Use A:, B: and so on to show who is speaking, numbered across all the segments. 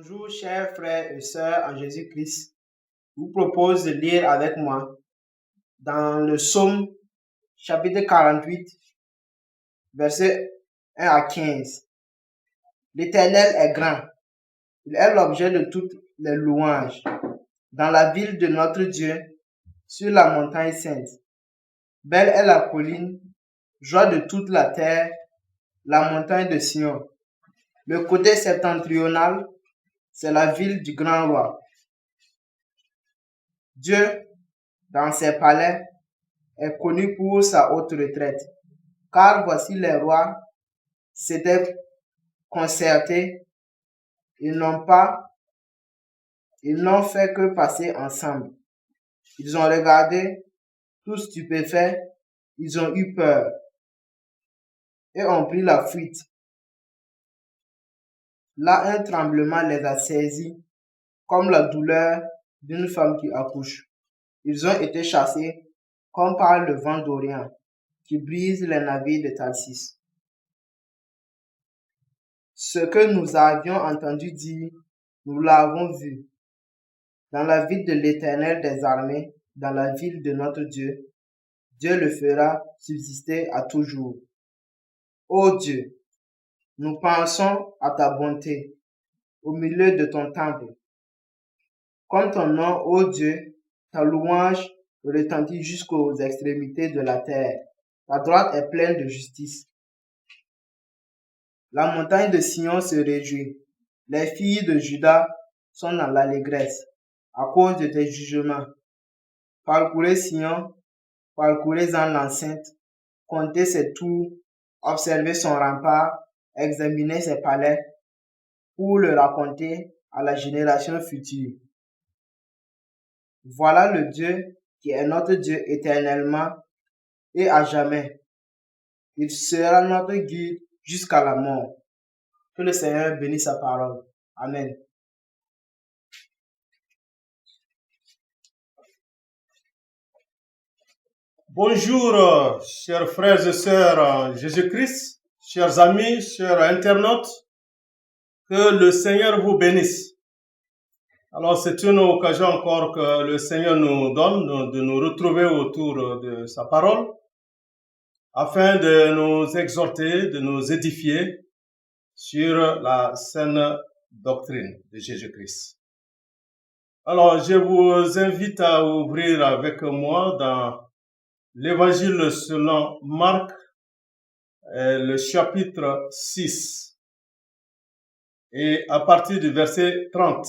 A: Bonjour, chers frères et sœurs en Jésus-Christ. Je vous propose de lire avec moi dans le psaume chapitre 48, versets 1 à 15. L'Éternel est grand. Il est l'objet de toutes les louanges. Dans la ville de notre Dieu, sur la montagne sainte. Belle est la colline, joie de toute la terre, la montagne de Sion. Le côté septentrional, c'est la ville du grand roi. Dieu, dans ses palais, est connu pour sa haute retraite. Car voici les rois s'étaient concertés, ils n'ont fait que passer ensemble. Ils ont regardé, tout stupéfaits, ils ont eu peur et ont pris la fuite. Là, un tremblement les a saisis, comme la douleur d'une femme qui accouche. Ils ont été chassés comme par le vent d'Orient, qui brise les navires de Tarsis. Ce que nous avions entendu dire, nous l'avons vu. Dans la ville de l'Éternel des armées, dans la ville de notre Dieu, Dieu le fera subsister à toujours. Ô Dieu, nous pensons à ta bonté au milieu de ton temple. Comme ton nom, ô Dieu, ta louange retentit jusqu'aux extrémités de la terre. Ta droite est pleine de justice. La montagne de Sion se réjouit. Les filles de Juda sont dans l'allégresse à cause de tes jugements. Parcourez Sion, parcourez-en l'enceinte, comptez ses tours, observez son rempart, examinez ses palais, pour le raconter à la génération future. Voilà le Dieu qui est notre Dieu éternellement et à jamais. Il sera notre guide jusqu'à la mort. Que le Seigneur bénisse sa parole. Amen.
B: Bonjour, chers frères et sœurs en Jésus-Christ, chers amis, chers internautes, que le Seigneur vous bénisse. Alors, c'est une occasion encore que le Seigneur nous donne de nous retrouver autour de sa parole, afin de nous exhorter, de nous édifier sur la saine doctrine de Jésus-Christ. Alors, je vous invite à ouvrir avec moi dans l'Évangile selon Marc, le chapitre 6, et à partir du verset 30.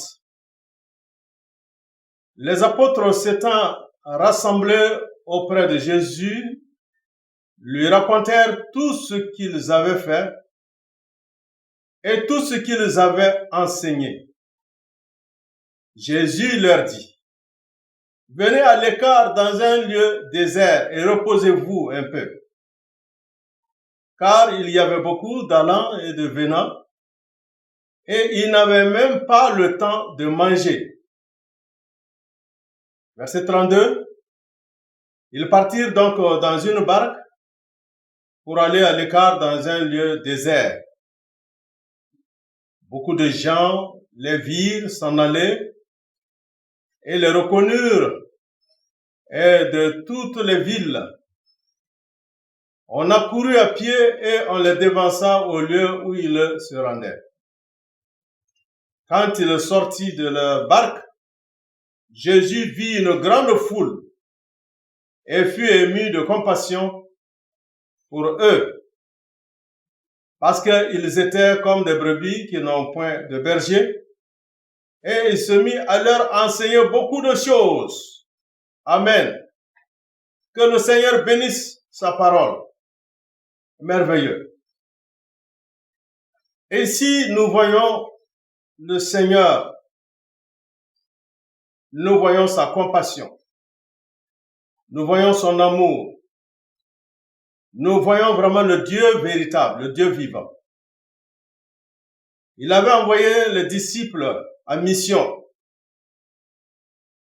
B: Les apôtres s'étant rassemblés auprès de Jésus, lui racontèrent tout ce qu'ils avaient fait et tout ce qu'ils avaient enseigné. Jésus leur dit: venez à l'écart dans un lieu désert et reposez-vous un peu. Car il y avait beaucoup d'allants et de venants, et ils n'avaient même pas le temps de manger. Verset 32. Ils partirent donc dans une barque pour aller à l'écart dans un lieu désert. Beaucoup de gens les virent s'en aller et les reconnurent, et de toutes les villes. On accourut à pied et on les dévança au lieu où ils se rendaient. Quand il sortit de leur barque, Jésus vit une grande foule et fut ému de compassion pour eux, parce qu'ils étaient comme des brebis qui n'ont point de berger, et il se mit à leur enseigner beaucoup de choses. Amen. Que le Seigneur bénisse sa parole. Merveilleux. Et ici, nous voyons le Seigneur, nous voyons sa compassion, nous voyons son amour, nous voyons vraiment le Dieu véritable, le Dieu vivant. Il avait envoyé les disciples en mission,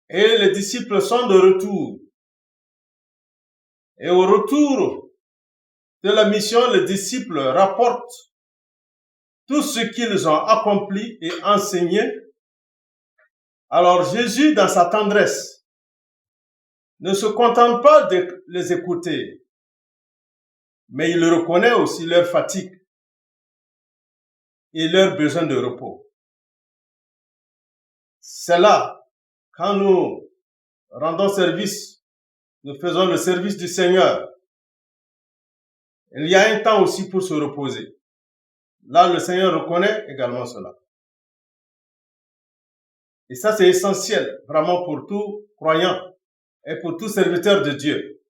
B: et les disciples sont de retour. Et au retour de la mission, les disciples rapportent tout ce qu'ils ont accompli et enseigné. Alors Jésus, dans sa tendresse, ne se contente pas de les écouter, mais il reconnaît aussi leur fatigue et leur besoin de repos. C'est là, quand nous rendons service, nous faisons le service du Seigneur, il y a un temps aussi pour se reposer. Là, le Seigneur reconnaît également cela. Et ça, c'est essentiel, vraiment, pour tout croyant et pour tout serviteur de Dieu.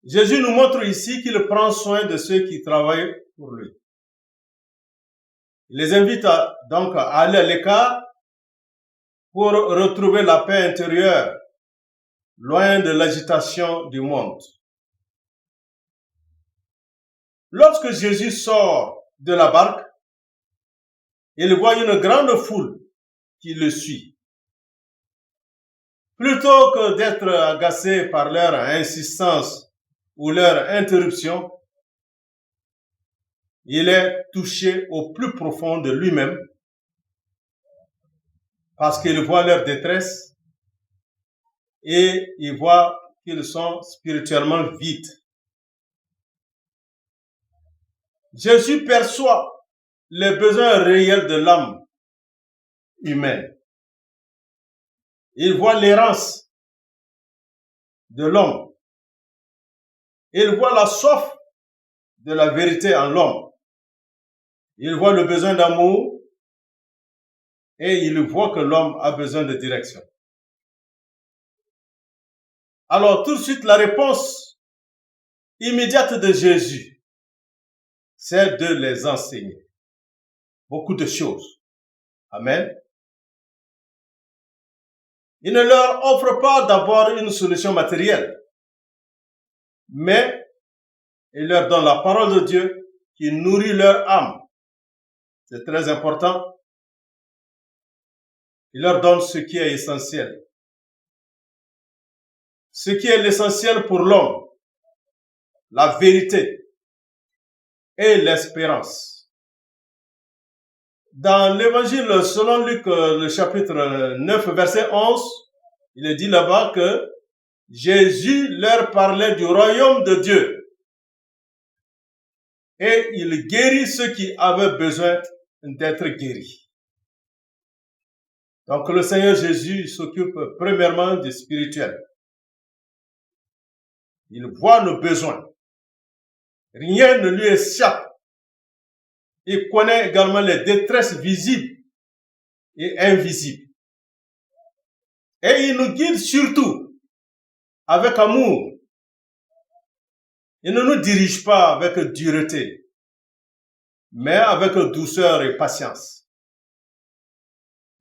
B: Jésus nous montre ici qu'il prend soin de ceux qui travaillent pour lui. Il les invite donc à aller à l'écart pour retrouver la paix intérieure, loin de l'agitation du monde. Lorsque Jésus sort de la barque, il voit une grande foule qui le suit. Plutôt que d'être agacé par leur insistance ou leur interruption, il est touché au plus profond de lui-même parce qu'il voit leur détresse et il voit qu'ils sont spirituellement vides. Jésus perçoit les besoins réels de l'âme humaine. Il voit l'errance de l'homme. Il voit la soif de la vérité en l'homme. Il voit le besoin d'amour et il voit que l'homme a besoin de direction. Alors tout de suite, la réponse immédiate de Jésus, c'est de les enseigner beaucoup de choses. Amen. Il ne leur offre pas d'abord une solution matérielle, mais il leur donne la parole de Dieu qui nourrit leur âme. C'est très important. Il leur donne ce qui est essentiel. Ce qui est l'essentiel pour l'homme, la vérité et l'espérance. Dans l'évangile selon Luc, le chapitre 9, verset 11, il est dit là-bas que Jésus leur parlait du royaume de Dieu et il guérit ceux qui avaient besoin d'être guéris. Donc le Seigneur Jésus s'occupe premièrement du spirituel. Il voit nos besoins. Rien ne lui échappe. Il connaît également les détresses visibles et invisibles. Et il nous guide surtout avec amour. Il ne nous dirige pas avec dureté, mais avec douceur et patience.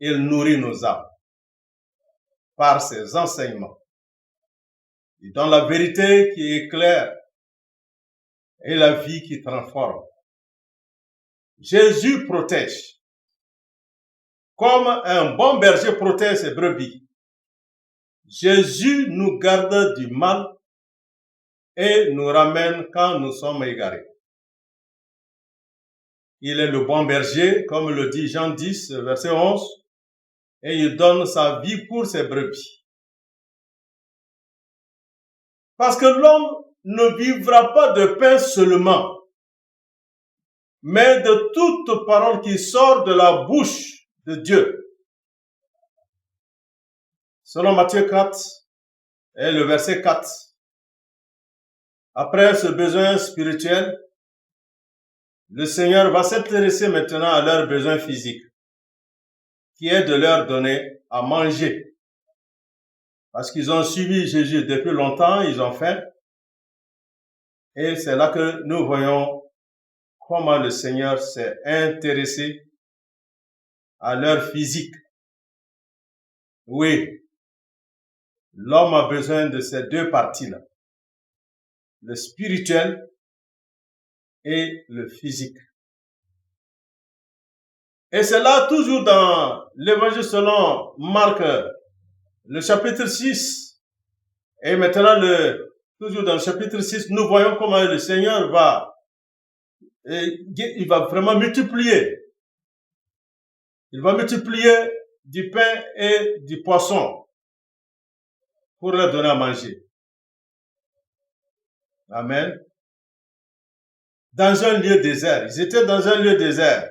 B: Il nourrit nos âmes par ses enseignements. Il donne la vérité qui éclaire et la vie qui transforme. Jésus protège. Comme un bon berger protège ses brebis, Jésus nous garde du mal et nous ramène quand nous sommes égarés. Il est le bon berger, comme le dit Jean 10, verset 11, et il donne sa vie pour ses brebis. Parce que l'homme ne vivra pas de pain seulement, mais de toute parole qui sort de la bouche de Dieu. Selon Matthieu 4 et le verset 4. Après ce besoin spirituel, le Seigneur va s'intéresser maintenant à leurs besoins physiques, qui est de leur donner à manger. Parce qu'ils ont suivi Jésus depuis longtemps, ils ont faim. Et c'est là que nous voyons comment le Seigneur s'est intéressé à leur physique. Oui, l'homme a besoin de ces deux parties-là, le spirituel et le physique. Et c'est là toujours dans l'évangile selon Marc, le chapitre 6, et maintenant toujours dans le chapitre 6, nous voyons comment le Seigneur va il va vraiment multiplier. Il va multiplier du pain et du poisson pour leur donner à manger. Amen. Dans un lieu désert. Ils étaient dans un lieu désert.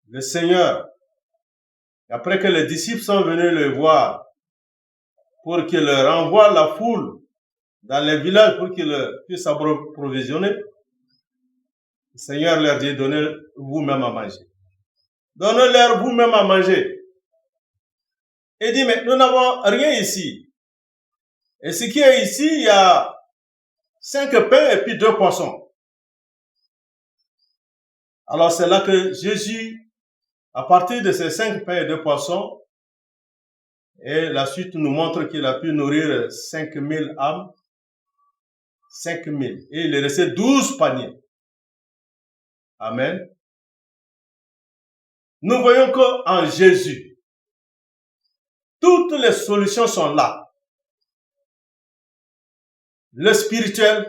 B: Le Seigneur, après que les disciples sont venus le voir, pour qu'il leur envoie la foule dans les villages pour qu'ils puissent s'approvisionner, le Seigneur leur dit, donnez vous-même à manger. Donnez-leur vous-même à manger. Il dit, mais nous n'avons rien ici. Et ce qui est ici, il y a 5 pains et puis 2 poissons. Alors c'est là que Jésus, à partir de ces 5 pains et 2 poissons, et la suite nous montre qu'il a pu nourrir 5000 âmes. 5000. Et il est resté 12 paniers. Amen. Nous voyons qu'en Jésus, toutes les solutions sont là. Le spirituel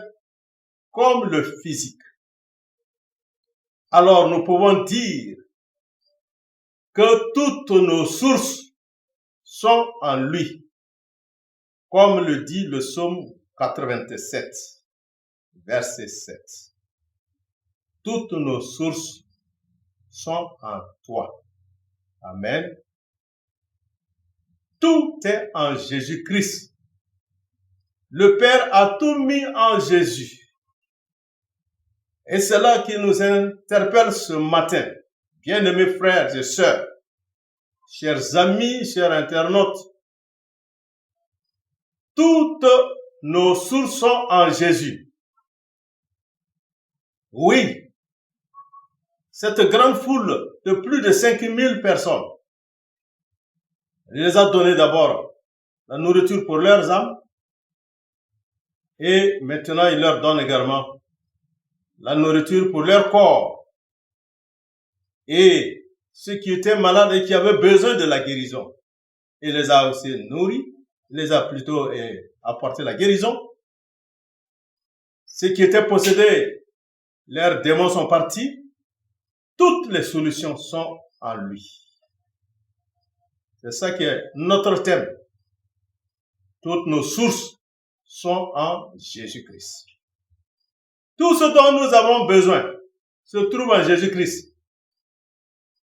B: comme le physique. Alors nous pouvons dire que toutes nos sources sont en lui, comme le dit le psaume 87, verset 7. Toutes nos sources sont en toi. Amen. Tout est en Jésus-Christ. Le Père a tout mis en Jésus. Et c'est là qui nous interpelle ce matin. Bien-aimés frères et sœurs, chers amis, chers internautes, toutes nos sources sont en Jésus. Oui, cette grande foule de plus de 5000 personnes, il les a donné d'abord la nourriture pour leurs âmes, et maintenant il leur donne également la nourriture pour leur corps. Et ceux qui étaient malades et qui avaient besoin de la guérison, il les a aussi nourris, il les a plutôt apporté la guérison. Ceux qui étaient possédés, leurs démons sont partis. Toutes les solutions sont en lui. C'est ça qui est notre thème. Toutes nos sources sont en Jésus-Christ. Tout ce dont nous avons besoin se trouve en Jésus-Christ.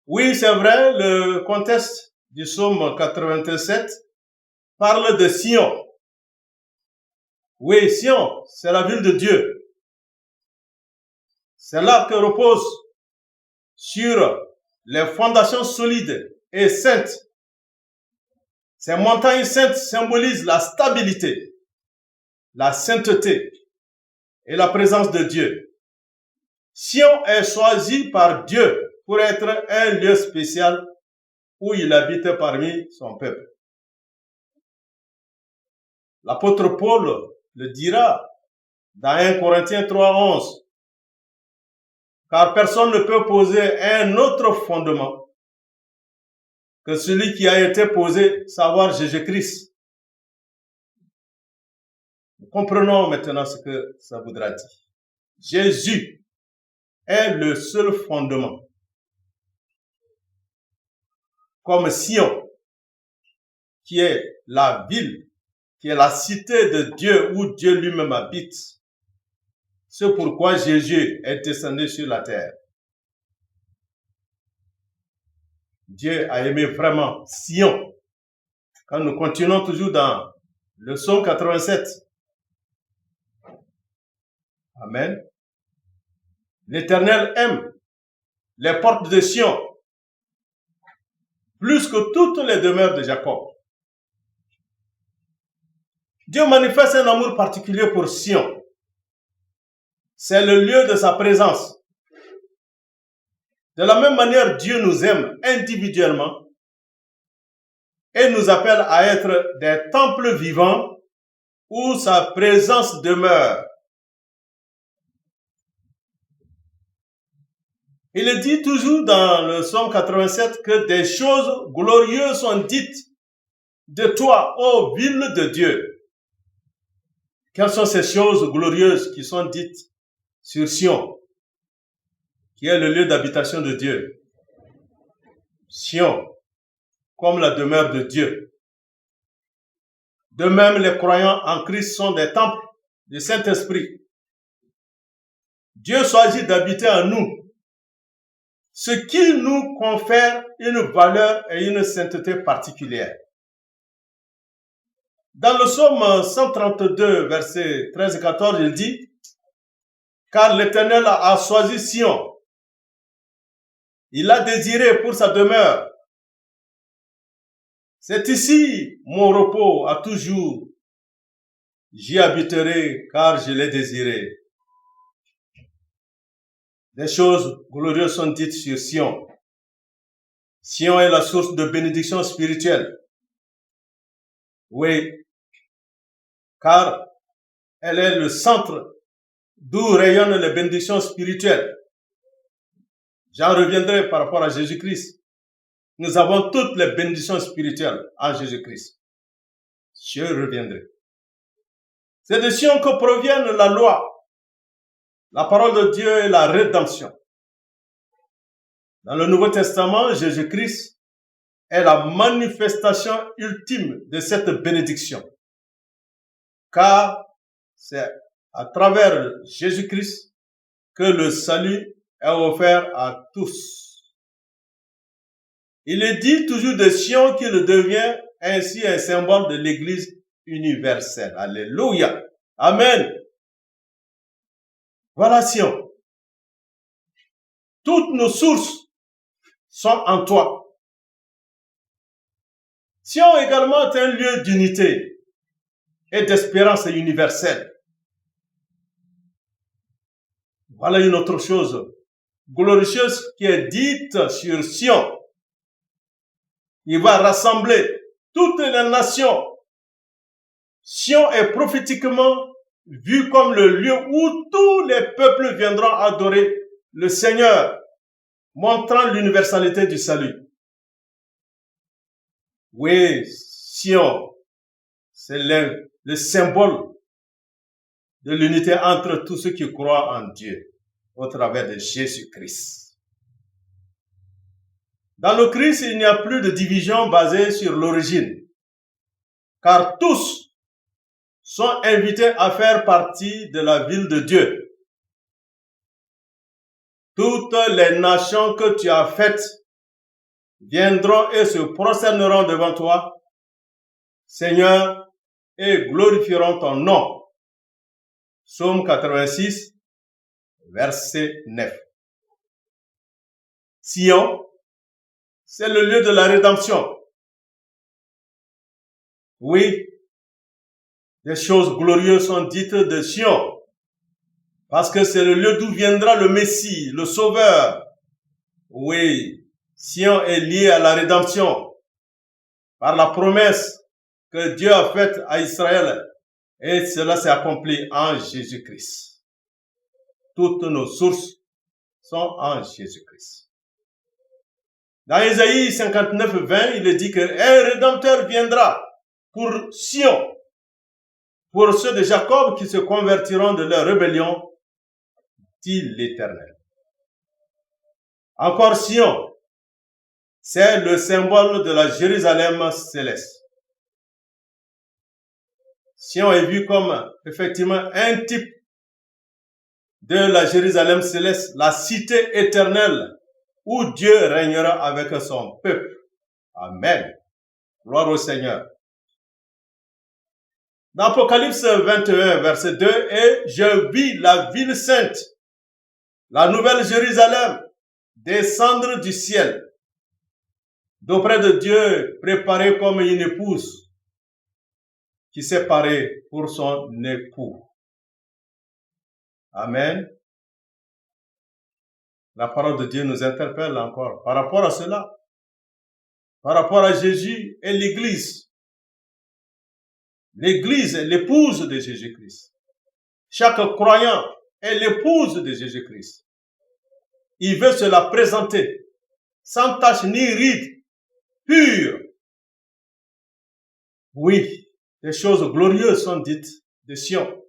B: Oui, c'est vrai, le contexte du psaume 87 parle de Sion. Oui, Sion, c'est la ville de Dieu. C'est là que repose sur les fondations solides et saintes. Ces montagnes saintes symbolisent la stabilité, la sainteté et la présence de Dieu. Sion est choisi par Dieu pour être un lieu spécial où il habite parmi son peuple. L'apôtre Paul le dira dans 1 Corinthiens 3:11. Car personne ne peut poser un autre fondement que celui qui a été posé, savoir Jésus-Christ. Nous comprenons maintenant ce que ça voudra dire. Jésus est le seul fondement. Comme Sion, qui est la ville, qui est la cité de Dieu où Dieu lui-même habite. C'est pourquoi Jésus est descendu sur la terre. Dieu a aimé vraiment Sion. Quand nous continuons toujours dans le psaume 87. Amen. L'Éternel aime les portes de Sion plus que toutes les demeures de Jacob. Dieu manifeste un amour particulier pour Sion. C'est le lieu de sa présence. De la même manière, Dieu nous aime individuellement et nous appelle à être des temples vivants où sa présence demeure. Il est dit toujours dans le psaume 87 que des choses glorieuses sont dites de toi, ô ville de Dieu. Quelles sont ces choses glorieuses qui sont dites sur Sion, qui est le lieu d'habitation de Dieu. Sion, comme la demeure de Dieu. De même, les croyants en Christ sont des temples du Saint-Esprit. Dieu choisit d'habiter en nous, ce qui nous confère une valeur et une sainteté particulière. Dans le psaume 132, versets 13 et 14, il dit « Car l'Éternel a choisi Sion, il l'a désiré pour sa demeure. C'est ici mon repos à toujours. J'y habiterai car je l'ai désiré. » Des choses glorieuses sont dites sur Sion. Sion est la source de bénédiction spirituelle. Oui, car elle est le centre d'où rayonnent les bénédictions spirituelles. J'en reviendrai par rapport à Jésus-Christ. Nous avons toutes les bénédictions spirituelles en Jésus-Christ. Je reviendrai. C'est de Sion que proviennent la loi, la parole de Dieu et la rédemption. Dans le Nouveau Testament, Jésus-Christ est la manifestation ultime de cette bénédiction. Car c'est à travers Jésus-Christ que le salut est offert à tous. Il est dit toujours de Sion qu'il devient ainsi un symbole de l'Église universelle. Alléluia. Amen. Voilà Sion. Toutes nos sources sont en toi. Sion également est un lieu d'unité et d'espérance universelle. Voilà une autre chose glorieuse qui est dite sur Sion. Il va rassembler toutes les nations. Sion est prophétiquement vu comme le lieu où tous les peuples viendront adorer le Seigneur, montrant l'universalité du salut. Oui, Sion, c'est le symbole de l'unité entre tous ceux qui croient en Dieu au travers de Jésus-Christ. Dans le Christ, il n'y a plus de division basée sur l'origine, car tous sont invités à faire partie de la ville de Dieu. Toutes les nations que tu as faites viendront et se prosterneront devant toi, Seigneur, et glorifieront ton nom. Psaume 86, verset 9. Sion, c'est le lieu de la rédemption. Oui, des choses glorieuses sont dites de Sion, parce que c'est le lieu d'où viendra le Messie, le Sauveur. Oui, Sion est lié à la rédemption par la promesse que Dieu a faite à Israël, et cela s'est accompli en Jésus-Christ. Toutes nos sources sont en Jésus-Christ. Dans Ésaïe 59, 20, il est dit qu'un rédempteur viendra pour Sion, pour ceux de Jacob qui se convertiront de leur rébellion, dit l'Éternel. Encore Sion, c'est le symbole de la Jérusalem céleste. Sion est vu comme effectivement un type de la Jérusalem céleste, la cité éternelle où Dieu régnera avec son peuple. Amen. Gloire au Seigneur. Dans Apocalypse 21, verset 2, « Et je vis la ville sainte, la nouvelle Jérusalem, descendre du ciel, d'auprès de Dieu, préparée comme une épouse qui s'est parée pour son époux. » Amen. La parole de Dieu nous interpelle encore par rapport à cela, par rapport à Jésus et l'Église. L'Église est l'épouse de Jésus-Christ. Chaque croyant est l'épouse de Jésus-Christ. Il veut se la présenter sans tache ni ride, pure. Oui, des choses glorieuses sont dites de Sion.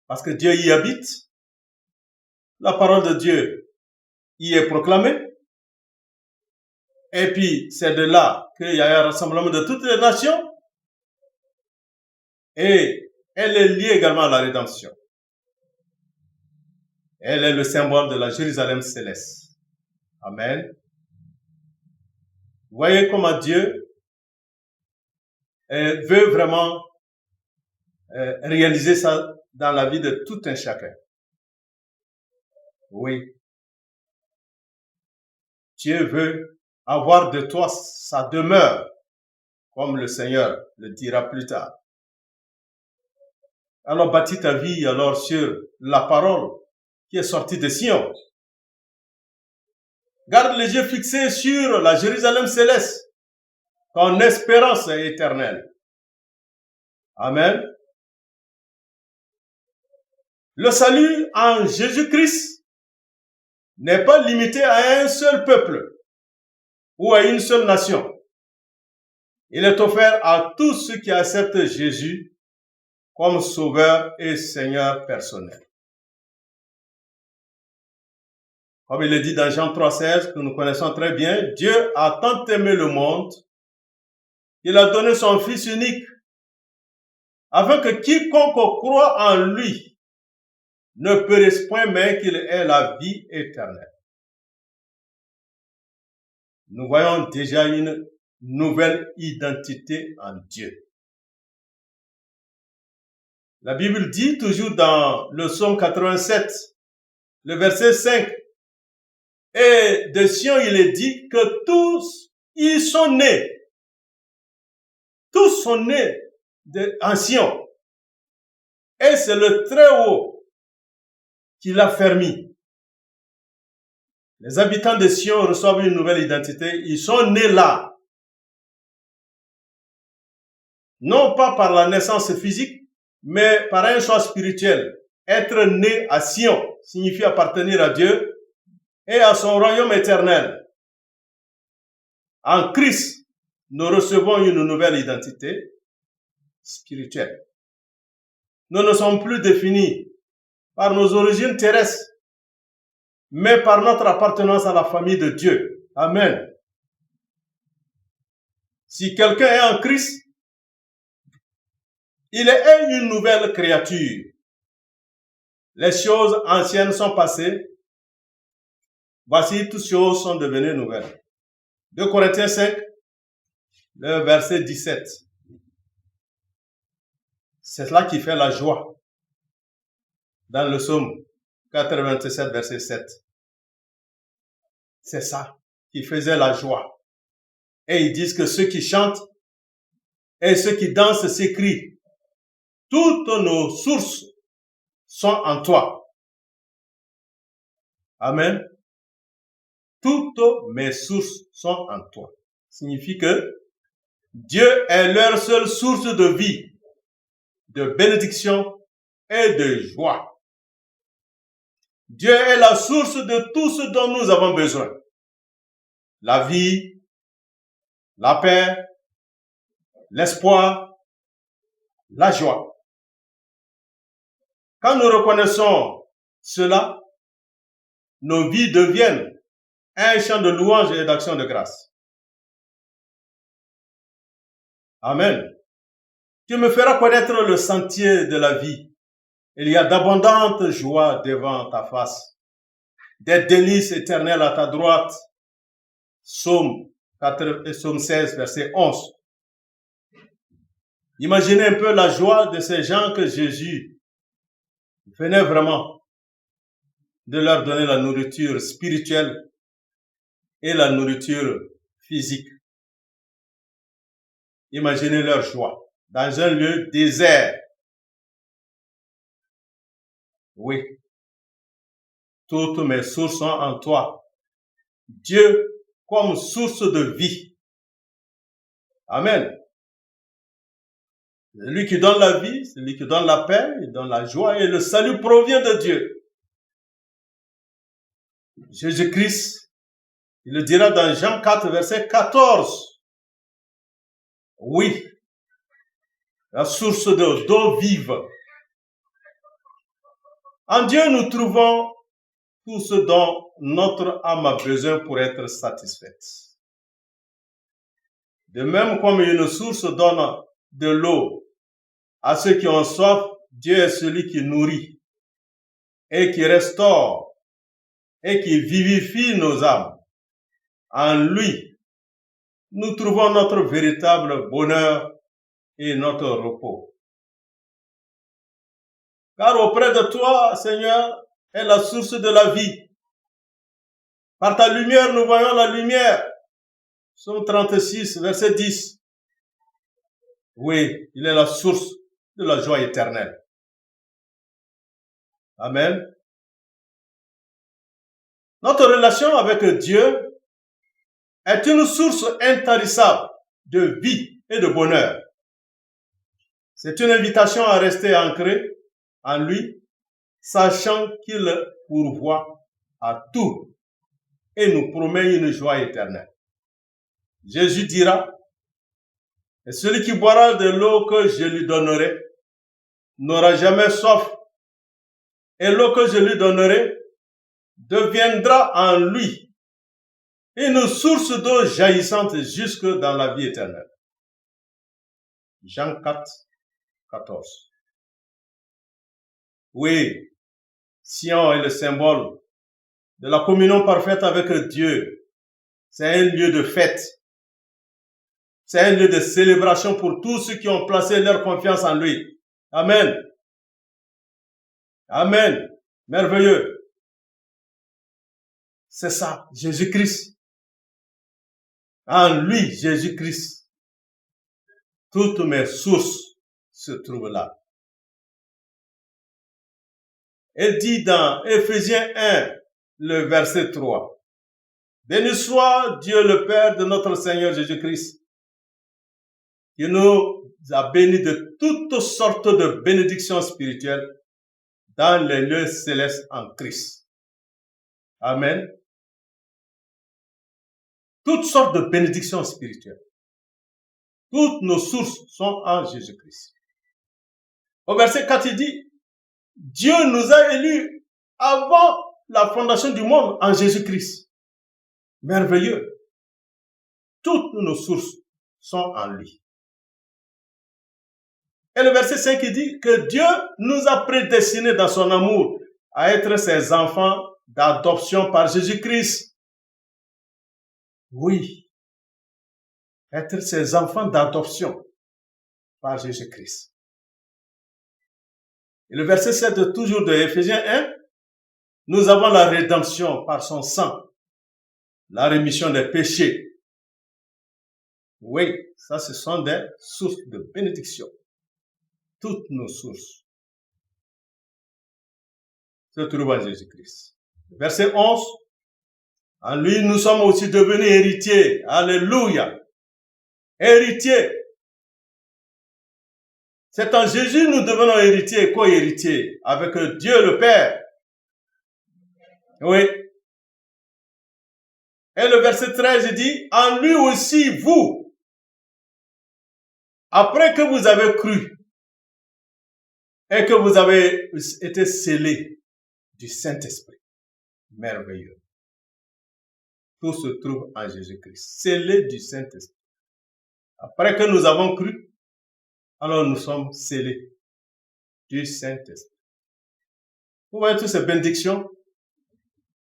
B: parce que Dieu y habite. La parole de Dieu y est proclamée. Et puis, c'est de là qu'il y a un rassemblement de toutes les nations. Et elle est liée également à la rédemption. Elle est le symbole de la Jérusalem céleste. Amen. Vous voyez comment Dieu veut vraiment réaliser ça dans la vie de tout un chacun. Oui. Dieu veut avoir de toi sa demeure, comme le Seigneur le dira plus tard. Alors bâtis ta vie alors sur la parole qui est sortie de Sion. Garde les yeux fixés sur la Jérusalem céleste. Ton espérance est éternelle. Amen. Le salut en Jésus-Christ n'est pas limité à un seul peuple ou à une seule nation. Il est offert à tous ceux qui acceptent Jésus comme sauveur et Seigneur personnel. Comme il est dit dans Jean 3,16, que nous connaissons très bien, Dieu a tant aimé le monde, il a donné son Fils unique, afin que quiconque croit en lui ne périsse point, mais qu'il ait la vie éternelle. Nous voyons déjà une nouvelle identité en Dieu. La Bible dit toujours dans le psaume 87, le verset 5, et de Sion il est dit que tous y sont nés. Tous sont nés en Sion. Et c'est le Très-Haut qui l'a fermé. Les habitants de Sion reçoivent une nouvelle identité. Ils sont nés là. Non pas par la naissance physique, mais par un choix spirituel. Être né à Sion signifie appartenir à Dieu et à son royaume éternel. En Christ, nous recevons une nouvelle identité spirituelle. Nous ne sommes plus définis par nos origines terrestres, mais par notre appartenance à la famille de Dieu. Amen. Si quelqu'un est en Christ, il est une nouvelle créature. Les choses anciennes sont passées. Voici, toutes choses sont devenues nouvelles. 2 Corinthiens 5, le verset 17. C'est cela qui fait la joie. Dans le psaume 87, verset 7. C'est ça qui faisait la joie. Et ils disent que ceux qui chantent et ceux qui dansent s'écrient, toutes nos sources sont en toi. Amen. Toutes mes sources sont en toi. Signifie que Dieu est leur seule source de vie, de bénédiction et de joie. Dieu est la source de tout ce dont nous avons besoin. La vie, la paix, l'espoir, la joie. Quand nous reconnaissons cela, nos vies deviennent un chant de louange et d'action de grâce. Amen. Tu me feras connaître le sentier de la vie. Il y a d'abondantes joies devant ta face, des délices éternelles à ta droite. Psaume 16, verset 11. Imaginez un peu la joie de ces gens que Jésus venait vraiment de leur donner la nourriture spirituelle et la nourriture physique. Imaginez leur joie dans un lieu désert. Oui, toutes mes sources sont en toi. Dieu comme source de vie. Amen. C'est lui qui donne la vie, c'est lui qui donne la paix, il donne la joie et le salut provient de Dieu. Jésus-Christ, il le dira dans Jean 4, verset 14. Oui, la source d'eau vive En Dieu, nous trouvons tout ce dont notre âme a besoin pour être satisfaite. De même comme une source donne de l'eau à ceux qui ont soif, Dieu est celui qui nourrit et qui restaure et qui vivifie nos âmes. En lui, nous trouvons notre véritable bonheur et notre repos. Car auprès de toi, Seigneur, est la source de la vie. Par ta lumière, nous voyons la lumière. Psaume 36, verset 10. Oui, il est la source de la joie éternelle. Amen. Notre relation avec Dieu est une source intarissable de vie et de bonheur. C'est une invitation à rester ancré en lui, sachant qu'il pourvoit à tout et nous promet une joie éternelle. Jésus dira, et celui qui boira de l'eau que je lui donnerai n'aura jamais soif, et l'eau que je lui donnerai deviendra en lui une source d'eau jaillissante jusque dans la vie éternelle. Jean 4, 14. Oui, Sion est le symbole de la communion parfaite avec Dieu. C'est un lieu de fête. C'est un lieu de célébration pour tous ceux qui ont placé leur confiance en lui. Amen. Amen. Merveilleux. C'est ça, Jésus-Christ. En lui, Jésus-Christ, toutes mes sources se trouvent là. Il dit dans Éphésiens 1, le verset 3, « Béni soit Dieu le Père de notre Seigneur Jésus-Christ, qui nous a bénis de toutes sortes de bénédictions spirituelles dans les lieux célestes en Christ. » Amen. Toutes sortes de bénédictions spirituelles. Toutes nos sources sont en Jésus-Christ. Au verset 4, il dit, Dieu nous a élus avant la fondation du monde en Jésus-Christ. Merveilleux. Toutes nos sources sont en lui. Et le verset 5, il dit que Dieu nous a prédestinés dans son amour à être ses enfants d'adoption par Jésus-Christ. Oui, être ses enfants d'adoption par Jésus-Christ. Et le verset 7, toujours de Éphésiens 1, nous avons la rédemption par son sang, la rémission des péchés. Oui, ça ce sont des sources de bénédiction. Toutes nos sources se trouvent en Jésus-Christ. Verset 11, en lui nous sommes aussi devenus héritiers. Alléluia. Héritiers. C'est en Jésus nous devenons héritiers, co-héritiers avec Dieu le Père. Oui. Et le verset 13 dit, en lui aussi vous, après que vous avez cru et que vous avez été scellés du Saint-Esprit. Merveilleux. Tout se trouve en Jésus-Christ. Scellés du Saint-Esprit. Après que nous avons cru, alors nous sommes scellés du Saint-Esprit. Vous voyez toutes ces bénédictions,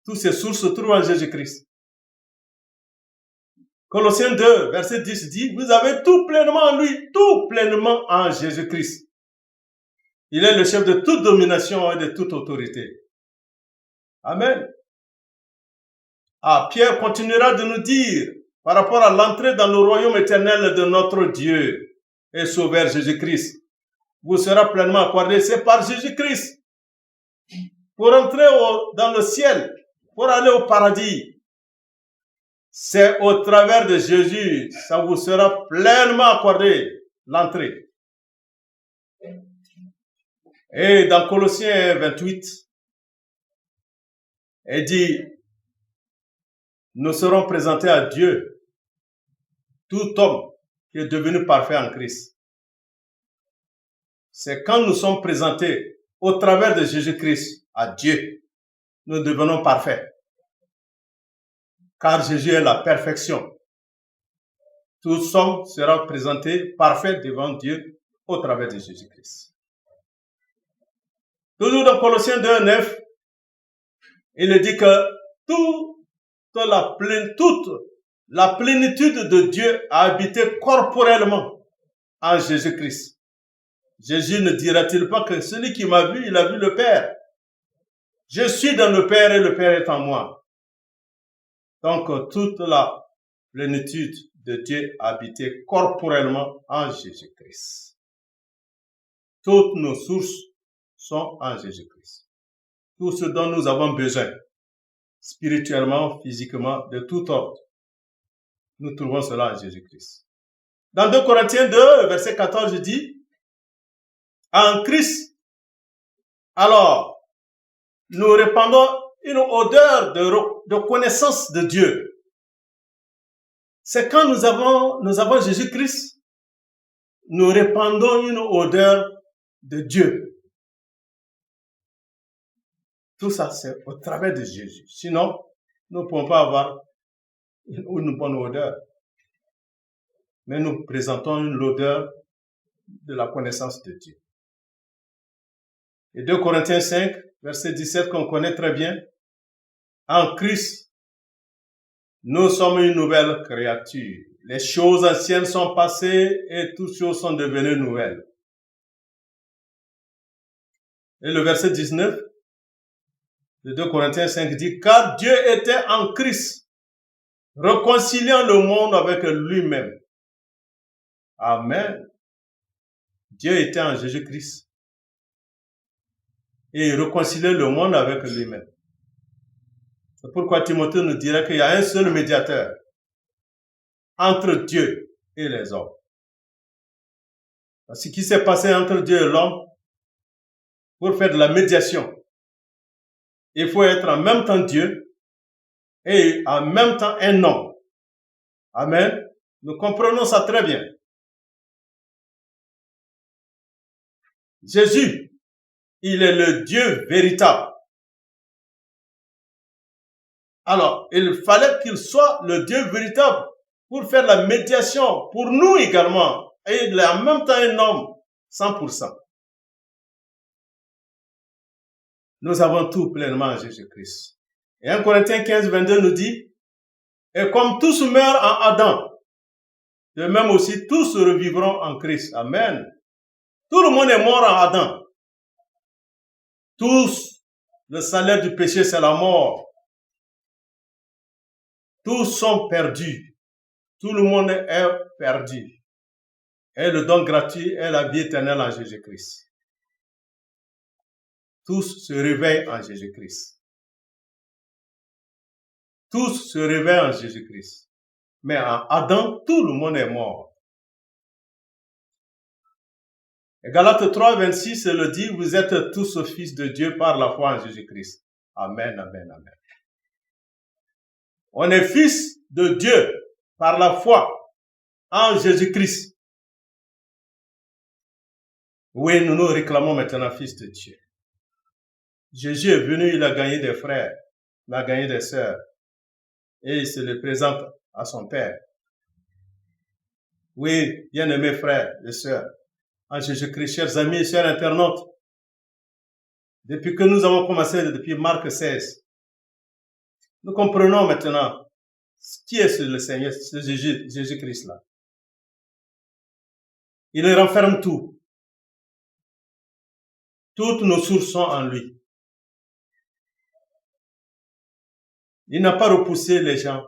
B: toutes ces sources se trouvent en Jésus-Christ. Colossiens 2, verset 10 dit, vous avez tout pleinement en lui, tout pleinement en Jésus-Christ. Il est le chef de toute domination et de toute autorité. Amen. Ah, Pierre continuera de nous dire, par rapport à l'entrée dans le royaume éternel de notre Dieu et Sauveur Jésus-Christ, vous sera pleinement accordé, c'est par Jésus-Christ. Pour entrer dans le ciel, pour aller au paradis, c'est au travers de Jésus, ça vous sera pleinement accordé, l'entrée. Et dans Colossiens 28, il dit, nous serons présentés à Dieu, tout homme qui est devenu parfait en Christ. C'est quand nous sommes présentés au travers de Jésus-Christ à Dieu. Nous devenons parfaits. Car Jésus est la perfection. Tous hommes seront présentés parfaits devant Dieu au travers de Jésus-Christ. Toujours dans Colossiens 2:9, il dit que toute la plénitude de Dieu a habité corporellement en Jésus-Christ. Jésus ne dira-t-il pas que celui qui m'a vu, il a vu le Père. Je suis dans le Père et le Père est en moi. Donc, toute la plénitude de Dieu a habité corporellement en Jésus-Christ. Toutes nos sources sont en Jésus-Christ. Tout ce dont nous avons besoin, spirituellement, physiquement, de tout ordre, nous trouvons cela en Jésus-Christ. Dans 2 Corinthiens 2, verset 14, je dis, en Christ, alors, nous répandons une odeur de connaissance de Dieu. C'est quand nous avons Jésus-Christ, nous répandons une odeur de Dieu. Tout ça, c'est au travers de Jésus. Sinon, nous ne pouvons pas avoir une bonne odeur. Mais nous présentons l'odeur de la connaissance de Dieu. Et 2 Corinthiens 5, verset 17, qu'on connaît très bien. En Christ, nous sommes une nouvelle créature. Les choses anciennes sont passées et toutes choses sont devenues nouvelles. Et le verset 19 de 2 Corinthiens 5 dit, car Dieu était en Christ, réconciliant le monde avec lui-même. Amen. Dieu était en Jésus-Christ. Et il réconciliait le monde avec lui-même. C'est pourquoi Timothée nous dirait qu'il y a un seul médiateur entre Dieu et les hommes. Ce qui s'est passé entre Dieu et l'homme, pour faire de la médiation, il faut être en même temps Dieu et en même temps un homme. Amen. Nous comprenons ça très bien. Jésus, il est le Dieu véritable. Alors, il fallait qu'il soit le Dieu véritable pour faire la médiation pour nous également. Et il est en même temps un homme, 100%. Nous avons tout pleinement en Jésus-Christ. Et 1 Corinthiens 15, 22 nous dit, et comme tous meurent en Adam, de même aussi tous revivront en Christ. Amen. Tout le monde est mort en Adam. Tous, le salaire du péché, c'est la mort. Tous sont perdus. Tout le monde est perdu. Et le don gratuit est la vie éternelle en Jésus-Christ. Tous se réveillent en Jésus-Christ. Tous se réveillent en Jésus-Christ. Mais en Adam, tout le monde est mort. Et Galates 3, 26, le dit, vous êtes tous fils de Dieu par la foi en Jésus-Christ. Amen, amen, amen. On est fils de Dieu par la foi en Jésus-Christ. Oui, nous nous réclamons maintenant fils de Dieu. Jésus est venu, il a gagné des frères, il a gagné des sœurs. Et il se les présente à son Père. Oui, bien-aimés frères et sœurs, en Jésus-Christ, chers amis et chers internautes, depuis que nous avons commencé, depuis Marc 16, nous comprenons maintenant qui est le Seigneur, ce Jésus-Christ-là. Il renferme tout. Toutes nos sources sont en lui. Il n'a pas repoussé les gens.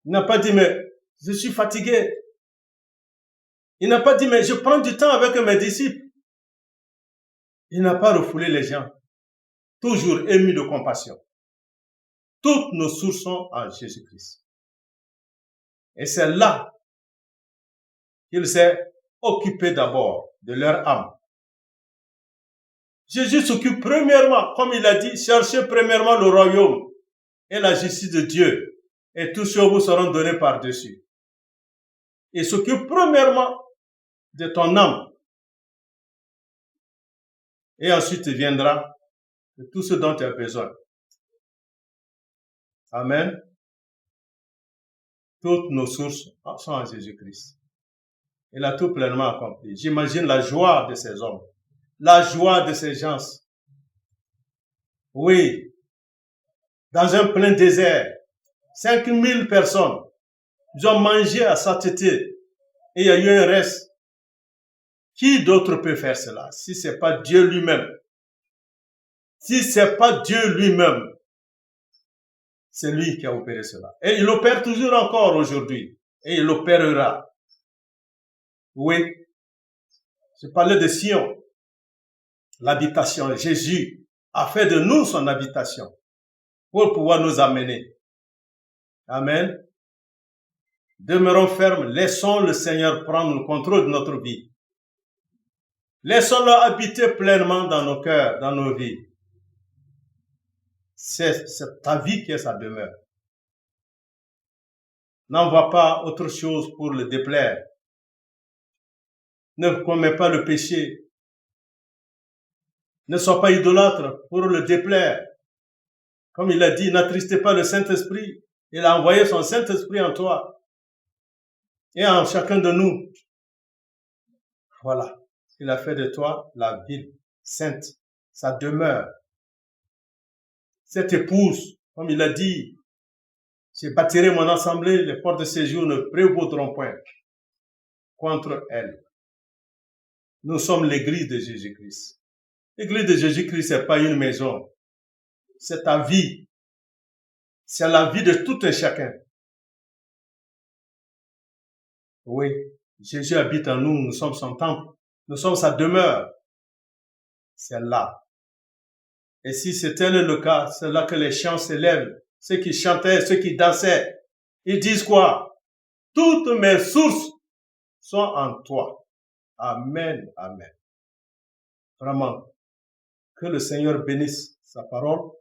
B: Il n'a pas dit, mais je suis fatigué. Il n'a pas dit, mais je prends du temps avec mes disciples. Il n'a pas refoulé les gens. Toujours ému de compassion. Toutes nos sources sont en Jésus-Christ. Et c'est là qu'il s'est occupé d'abord de leur âme. Jésus s'occupe premièrement, comme il a dit, cherchez premièrement le royaume et la justice de Dieu, et tous choses vous seront donnés par-dessus. Il s'occupe premièrement de ton âme. Et ensuite viendra de tout ce dont tu as besoin. Amen. Toutes nos sources sont en Jésus-Christ. Il a tout pleinement accompli. J'imagine la joie de ces hommes, la joie de ces gens. Oui, dans un plein désert, 5000 personnes, ils ont mangé à satiété et il y a eu un reste. Qui d'autre peut faire cela si ce n'est pas Dieu lui-même? Si ce n'est pas Dieu lui-même, c'est lui qui a opéré cela. Et il opère toujours encore aujourd'hui. Et il opérera. Oui. Je parlais de Sion. L'habitation. Jésus a fait de nous son habitation pour pouvoir nous amener. Amen. Demeurons fermes. Laissons le Seigneur prendre le contrôle de notre vie. Laissons-le habiter pleinement dans nos cœurs, dans nos vies. C'est ta vie qui est sa demeure. N'envoie pas autre chose pour le déplaire. Ne commets pas le péché. Ne sois pas idolâtre pour le déplaire. Comme il a dit, n'attristez pas le Saint-Esprit. Il a envoyé son Saint-Esprit en toi et en chacun de nous. Voilà. Il a fait de toi la ville sainte, sa demeure. Cette épouse, comme il a dit, je bâtirai mon assemblée, les portes de séjour ne prévaudront point contre elle. Nous sommes l'église de Jésus-Christ. L'église de Jésus-Christ, c'est pas une maison. C'est ta vie. C'est la vie de tout un chacun. Oui, Jésus habite en nous, nous sommes son temple, nous sommes sa demeure. C'est là. Et si c'était le cas, c'est là que les chants s'élèvent. Ceux qui chantaient, ceux qui dansaient, ils disent quoi? Toutes mes sources sont en toi. Amen, amen. Vraiment, que le Seigneur bénisse sa parole,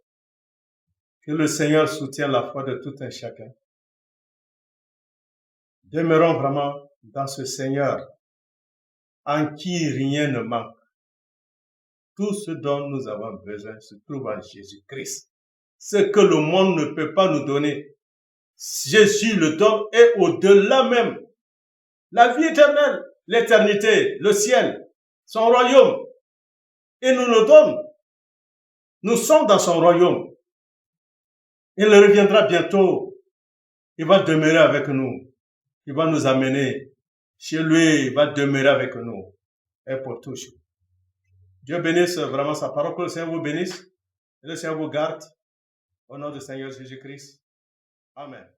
B: que le Seigneur soutienne la foi de tout un chacun. Demeurons vraiment dans ce Seigneur en qui rien ne manque. Tout ce dont nous avons besoin se trouve en Jésus-Christ. Ce que le monde ne peut pas nous donner, Jésus le donne et au-delà même. La vie éternelle, l'éternité, le ciel, son royaume. Il nous le donne. Nous sommes dans son royaume. Il reviendra bientôt. Il va demeurer avec nous. Il va nous amener chez lui. Il va demeurer avec nous. Et pour toujours. Dieu bénisse vraiment sa parole. Que le Seigneur vous bénisse. Et le Seigneur vous garde. Au nom du Seigneur Jésus-Christ. Amen.